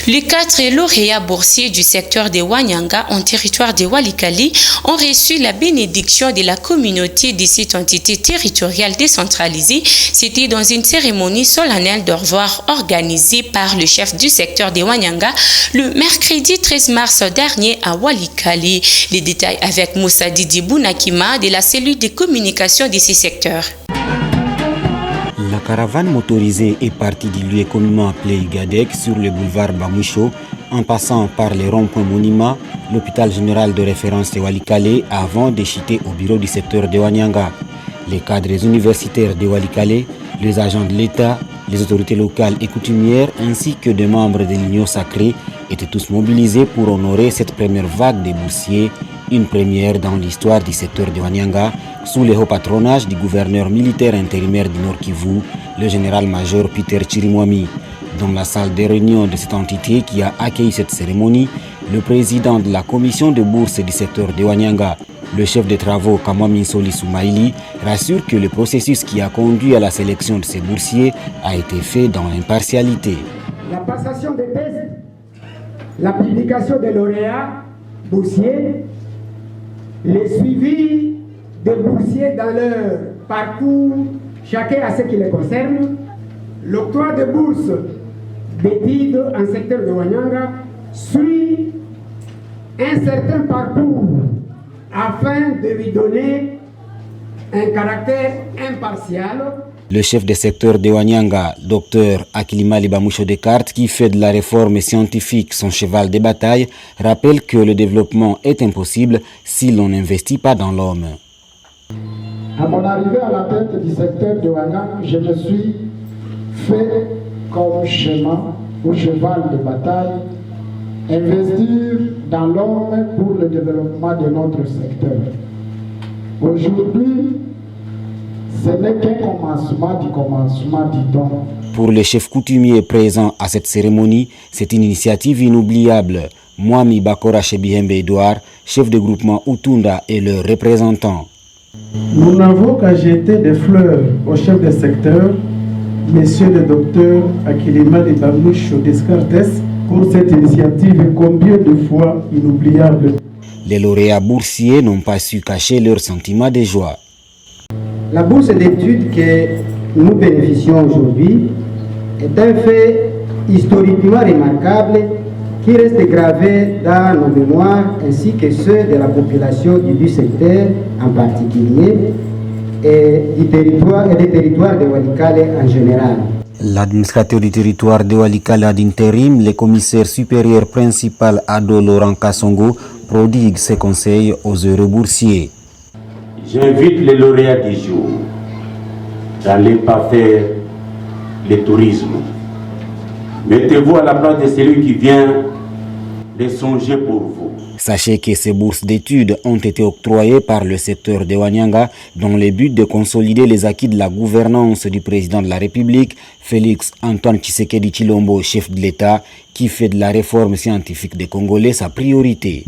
Les 4 lauréats boursiers du secteur de Wanyanga en territoire de Walikale ont reçu la bénédiction de la communauté de cette entité territoriale décentralisée. C'était dans une cérémonie solennelle de revoir organisée par le chef du secteur de Wanyanga le mercredi 13 mars dernier à Walikale. Les détails avec Moussa Didi Bounakima de la cellule de communication de ce secteur. La caravane motorisée est partie du lieu communément appelé Igadek sur le boulevard Bamoucho en passant par les ronds-points Monima, l'hôpital général de référence de Walikale avant de chuter au bureau du secteur de Wanyanga. Les cadres universitaires de Walikale, les agents de l'État, les autorités locales et coutumières ainsi que des membres de l'Union sacrée étaient tous mobilisés pour honorer cette première vague de boursiers, une première dans l'histoire du secteur de Wanyanga, sous le haut patronage du gouverneur militaire intérimaire du Nord Kivu, le général-major Peter Chirimwami. Dans la salle de réunion de cette entité qui a accueilli cette cérémonie, le président de la commission de bourse du secteur de Wanyanga, le chef de travaux Kamwami Nsoli Soumaïli, rassure que le processus qui a conduit à la sélection de ces boursiers a été fait dans l'impartialité. La passation des tests, la publication des lauréats boursiers, les suivis des boursiers dans leur parcours, chacun à ce qui les concerne, l'octroi de bourses d'études en secteur de Wanyanga suit un certain parcours afin de lui donner un caractère impartial. Le chef de secteur de Wanyanga, Dr Akilima Libamoucho Descartes, qui fait de la réforme scientifique son cheval de bataille, rappelle que le développement est impossible si l'on n'investit pas dans l'homme. À mon arrivée à la tête du secteur de Wanyanga, je me suis fait comme schéma ou cheval de bataille, investir dans l'homme pour le développement de notre secteur. Aujourd'hui, ce n'est qu'un commencement du don. Pour les chefs coutumiers présents à cette cérémonie, c'est une initiative inoubliable. Mwami Bakora Chebihembe Edouard, chef de groupement Utunda et leurs représentants. Nous n'avons qu'à jeter des fleurs au chef de secteur, monsieur le docteur Akilima Libamoucho Descartes, pour cette initiative combien de fois inoubliable. Les lauréats boursiers n'ont pas su cacher leur sentiment de joie. La bourse d'études que nous bénéficions aujourd'hui est un fait historiquement remarquable qui reste gravé dans nos mémoires ainsi que ceux de la population du secteur en particulier et des territoires de Walikale en général. L'administrateur du territoire de Walikale d'intérim, le commissaire supérieur principal Ado Laurent Kassongo, prodigue ses conseils aux heureux boursiers. J'invite les lauréats du jour d'aller pas faire le tourisme. Mettez-vous à la place de celui qui vient de songer pour vous. Sachez que ces bourses d'études ont été octroyées par le secteur de Wanyanga dans le but de consolider les acquis de la gouvernance du président de la République, Félix Antoine Tshisekedi Tshilombo, chef de l'État, qui fait de la réforme scientifique des Congolais sa priorité.